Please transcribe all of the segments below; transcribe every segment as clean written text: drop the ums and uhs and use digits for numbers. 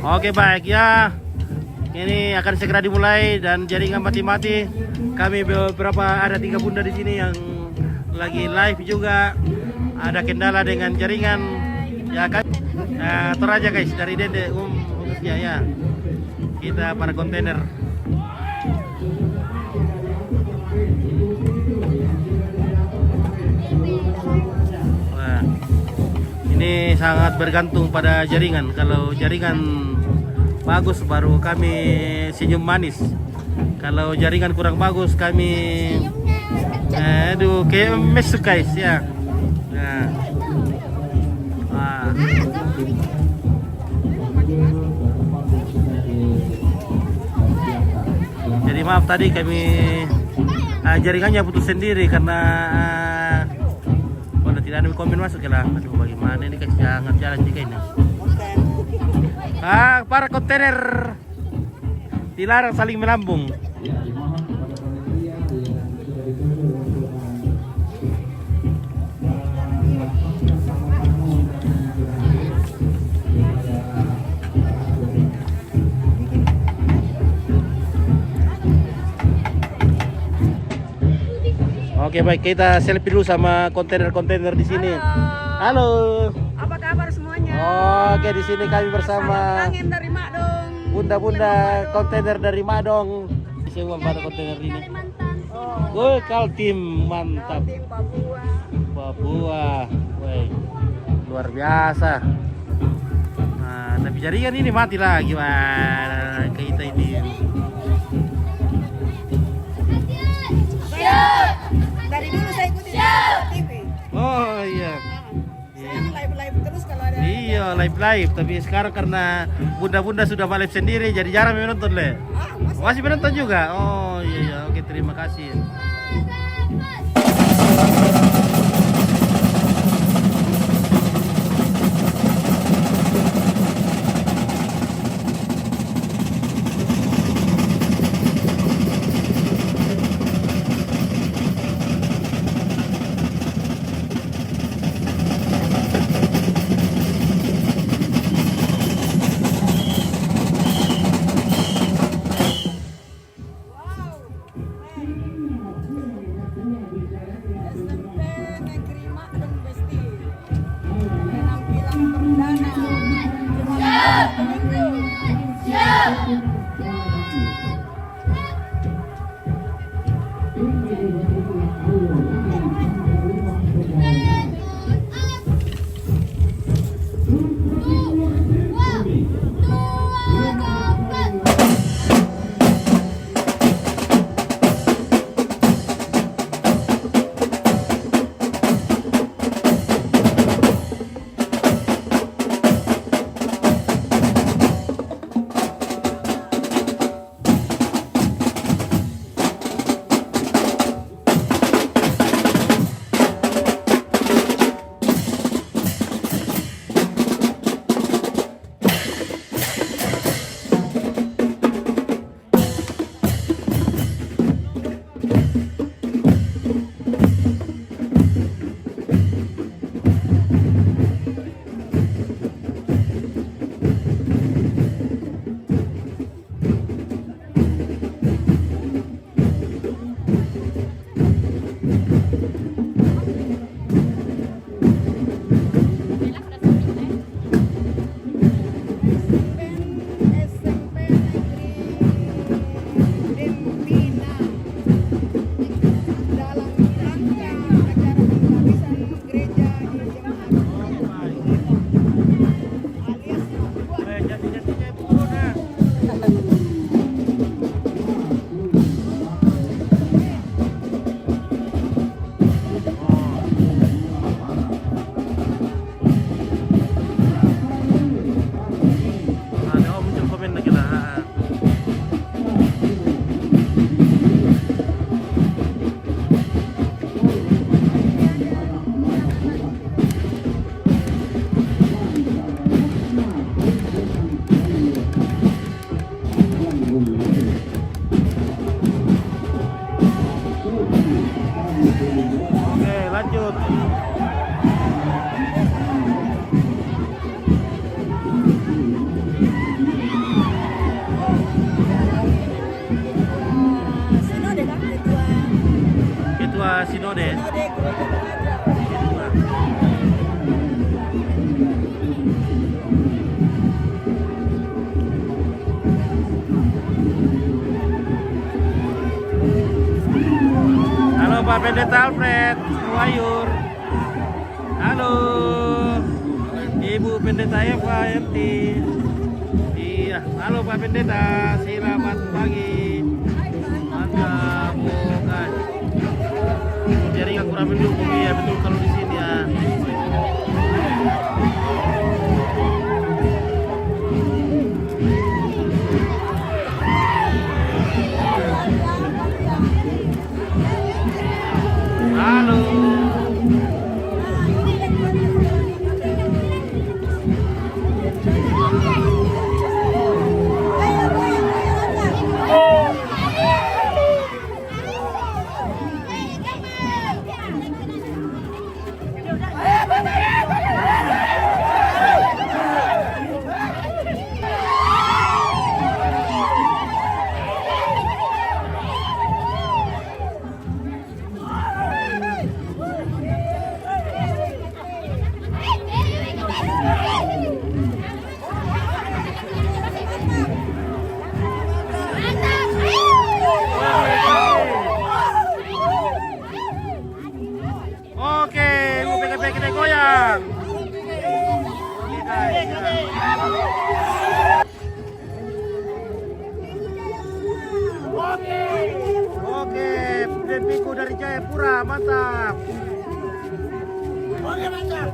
Oke baik ya. Ini akan segera dimulai dan jaringan mati-mati. Kami beberapa ada 3 bunda di sini yang lagi live juga. Ada kendala dengan jaringan. Ya kan? Atur aja guys dari Dede khususnya ya. Kita para kontainer. Wah, ini sangat bergantung pada jaringan. Kalau jaringan bagus baru kami senyum manis. Kalau jaringan kurang bagus kami aduh kayak mesuk guys ya. Nah. Jadi maaf tadi kami jaringannya putus sendiri karena tidak ada komen masuk ya lah. Aduh bagaimana ini guys, jangan jalan juga ini. Para kontainer dilarang saling melambung. Oke baik, kita selfie dulu sama kontainer-kontainer di sini. Halo. Apa kabar semuanya? Oke, di sini kami bersama Kangen dari Madong. bunda-bunda kontainer dari Madong. Semua pada kontainer ini. Kaltim mantap. Kaltim Papua. Papua, woi, luar biasa. Nah, tapi jaringan ini mati lah, gimana kita ini? Dari dulu saya ikutin TV. Oh iya. Live terus kalau ada. Iya live, tapi sekarang karena bunda-bunda sudah live sendiri, jadi jarang menonton le. Masih menonton juga. Oh iya, oke terima kasih. Pak Pendeta Alfred Wayur. Halo Ibu Pendeta Eva RT. Iya, halo Pak Pendeta, selamat pagi. Mantap, bukan. Jaringan kurang mendukung, ya betul kalau di sini ya. Halo. Oke, Ibu PKP kita goyang. Oke, guys. Oke, Piku dari Jayapura, mantap. Oke, mantap.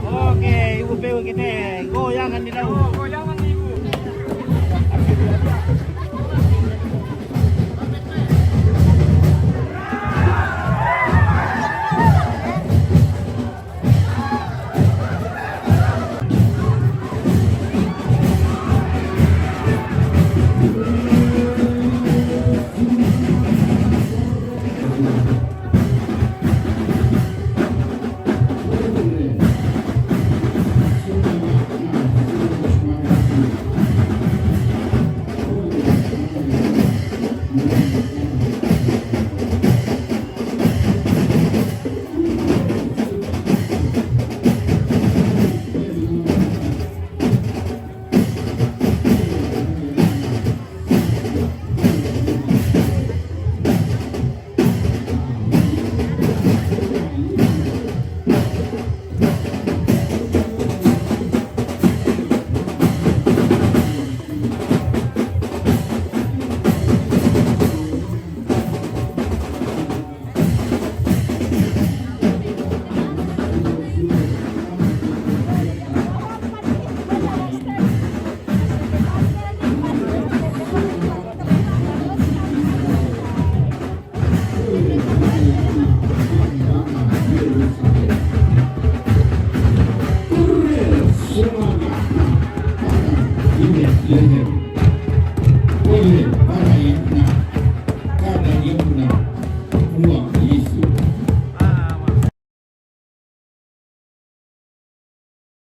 Oke, Ibu PW kita goyangan di daun.